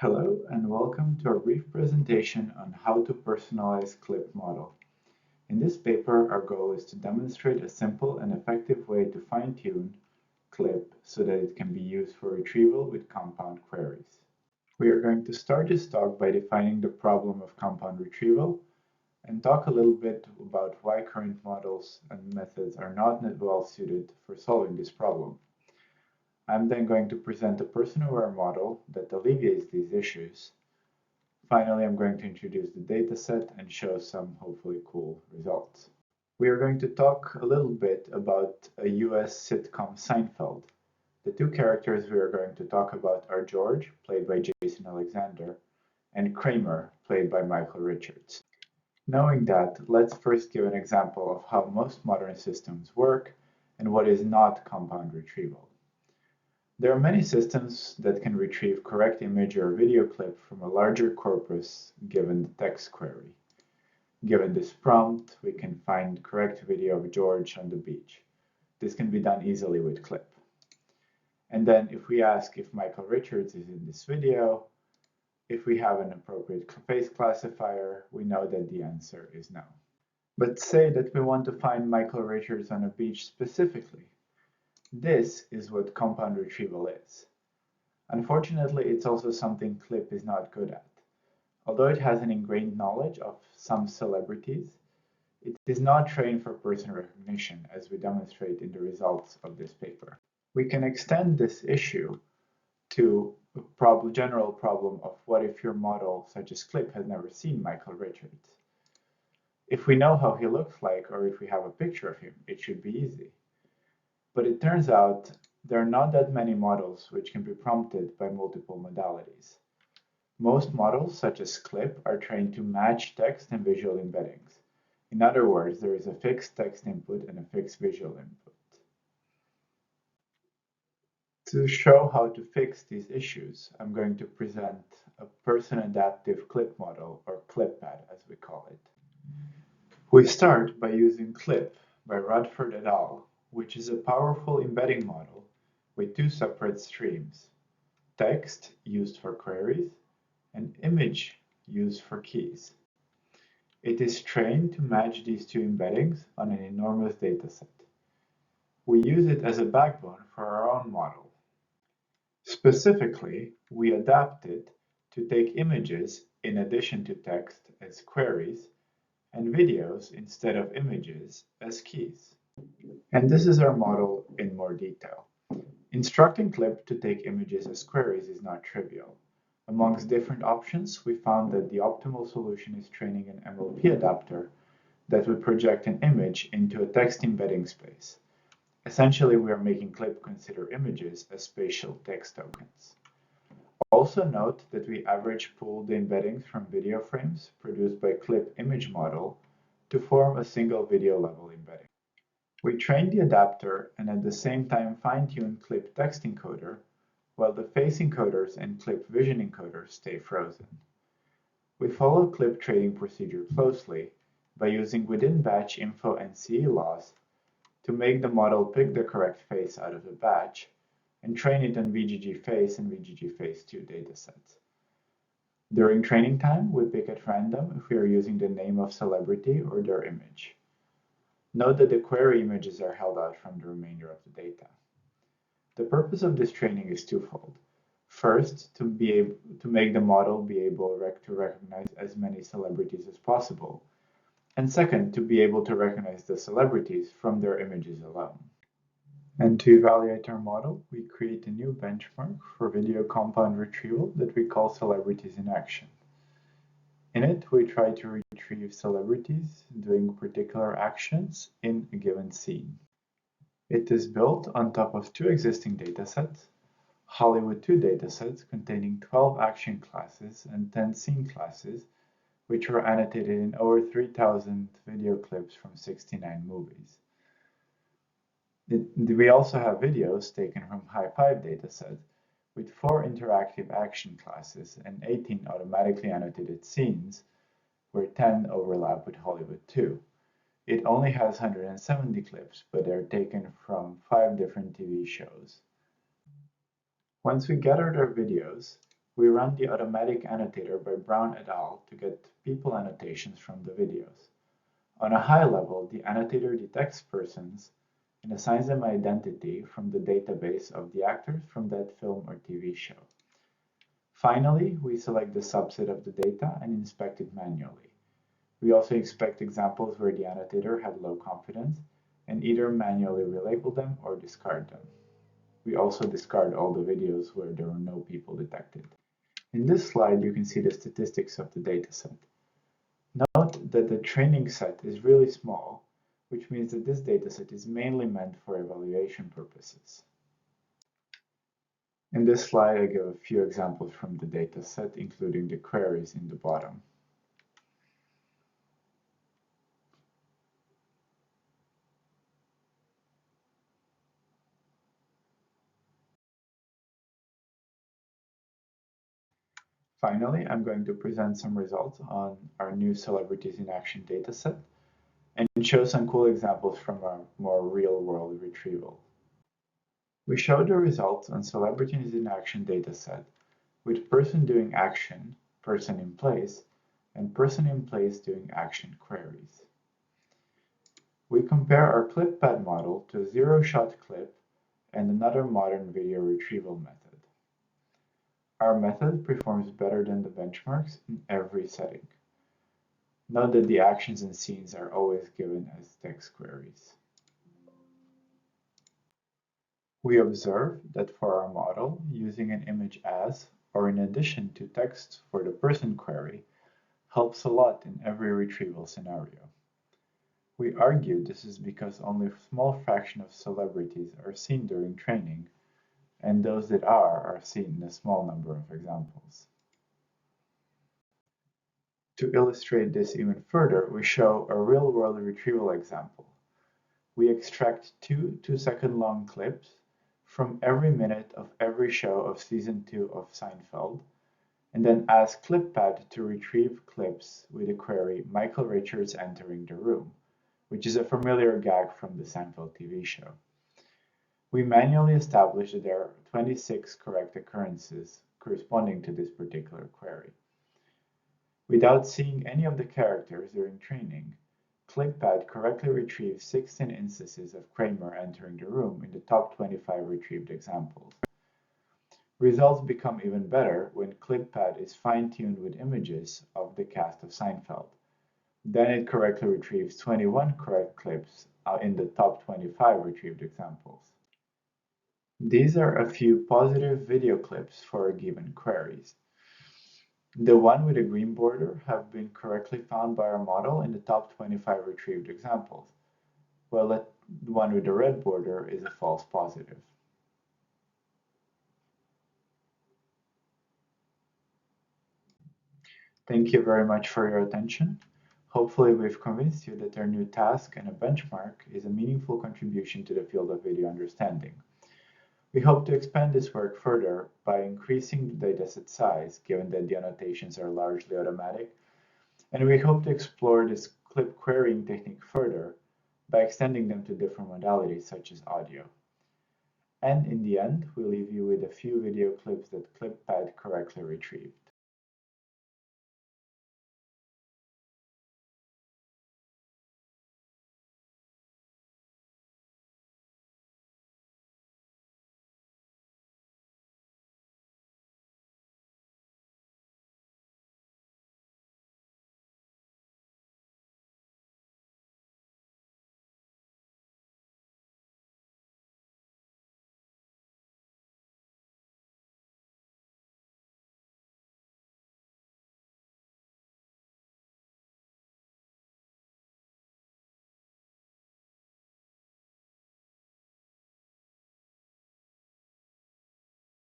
Hello and welcome to our brief presentation on how to personalize CLIP model. In this paper, our goal is to demonstrate a simple and effective way to fine-tune CLIP so that it can be used for retrieval with compound queries. We are going to start this talk by defining the problem of compound retrieval and talk a little bit about why current models and methods are not well suited for solving this problem. I'm then going to present a person-aware model that alleviates these issues. Finally, I'm going to introduce the dataset and show some hopefully cool results. We are going to talk a little bit about a US sitcom Seinfeld. The two characters we are going to talk about are George, played by Jason Alexander, and Kramer, played by Michael Richards. Knowing that, let's first give an example of how most modern systems work and what is not compound retrieval. There are many systems that can retrieve correct image or video clip from a larger corpus given the text query. Given this prompt, we can find correct video of George on the beach. This can be done easily with CLIP. And then if we ask if Michael Richards is in this video, if we have an appropriate face classifier, we know that the answer is no. But say that we want to find Michael Richards on a beach specifically. This is what compound retrieval is. Unfortunately, it's also something CLIP is not good at. Although it has an ingrained knowledge of some celebrities, it is not trained for person recognition, as we demonstrate in the results of this paper. We can extend this issue to a general problem of what if your model, such as CLIP, has never seen Michael Richards. If we know how he looks like, or if we have a picture of him, it should be easy. But it turns out there are not that many models which can be prompted by multiple modalities. Most models, such as CLIP, are trained to match text and visual embeddings. In other words, there is a fixed text input and a fixed visual input. To show how to fix these issues, I'm going to present a person-adaptive CLIP model, or CLIPAD as we call it. We start by using CLIP by Radford et al., which is a powerful embedding model with two separate streams: text used for queries and image used for keys. It is trained to match these two embeddings on an enormous dataset. We use it as a backbone for our own model. Specifically, we adapt it to take images in addition to text as queries and videos instead of images as keys. And this is our model in more detail. Instructing CLIP to take images as queries is not trivial. Amongst different options, we found that the optimal solution is training an MLP adapter that would project an image into a text embedding space. Essentially, we are making CLIP consider images as spatial text tokens. Also note that we average pooled the embeddings from video frames produced by CLIP image model to form a single video level embedding. We train the adapter and at the same time fine-tune CLIP text encoder, while the face encoders and CLIP vision encoders stay frozen. We follow CLIP trading procedure closely by using within batch info and CE loss to make the model pick the correct face out of the batch and train it on VGG face and VGG face 2 datasets. During training time, we pick at random if we are using the name of celebrity or their image. Note that the query images are held out from the remainder of the data. The purpose of this training is twofold. First, to make the model be able to recognize as many celebrities as possible. And second, to be able to recognize the celebrities from their images alone. And to evaluate our model, we create a new benchmark for video compound retrieval that we call Celebrities in Action. In it, we try to retrieve celebrities doing particular actions in a given scene. It is built on top of two existing datasets, Hollywood 2 datasets containing 12 action classes and 10 scene classes, which were annotated in over 3,000 video clips from 69 movies. We also have videos taken from High5 dataset with 4 interactive action classes and 18 automatically annotated scenes, where 10 overlap with Hollywood 2. It only has 170 clips, but they're taken from 5 different TV shows. Once we gathered our videos, We run the automatic annotator by Brown et al. To get people annotations from the videos. On a high level, the annotator detects persons and assigns them identity from the database of the actors from that film or TV show. Finally, we select the subset of the data and inspect it manually. We also inspect examples where the annotator had low confidence and either manually relabel them or discard them. We also discard all the videos where there are no people detected. In this slide, you can see the statistics of the dataset. Note that the training set is really small, which means that this dataset is mainly meant for evaluation purposes. In this slide, I give a few examples from the dataset, including the queries in the bottom. Finally, I'm going to present some results on our new Celebrities in Action dataset and show some cool examples from a more real-world retrieval. We show the results on Celebrities in Action dataset with person doing action, person in place, and person in place doing action queries. We compare our ClipPad model to a zero-shot clip and another modern video retrieval method. Our method performs better than the benchmarks in every setting. Note that the actions and scenes are always given as text queries. We observe that for our model, using an image as or in addition to text for the person query helps a lot in every retrieval scenario. We argue this is because only a small fraction of celebrities are seen during training, and those that are seen in a small number of examples. To illustrate this even further, we show a real-world retrieval example. We extract two 2-second long clips from every minute of every show of season 2 of Seinfeld, and then ask ClipPad to retrieve clips with the query Michael Richards entering the room, which is a familiar gag from the Seinfeld TV show. We manually establish that there are 26 correct occurrences corresponding to this particular query. Without seeing any of the characters during training, ClipPad correctly retrieves 16 instances of Kramer entering the room in the top 25 retrieved examples. Results become even better when ClipPad is fine-tuned with images of the cast of Seinfeld. Then it correctly retrieves 21 correct clips in the top 25 retrieved examples. These are a few positive video clips for a given queries. The one with a green border have been correctly found by our model in the top 25 retrieved examples, while the one with the red border is a false positive. Thank you very much for your attention. Hopefully we've convinced you that our new task and a benchmark is a meaningful contribution to the field of video understanding. We hope to expand this work further by increasing the dataset size, given that the annotations are largely automatic, and we hope to explore this clip querying technique further by extending them to different modalities such as audio. And in the end, we leave you with a few video clips that ClipPad correctly retrieved.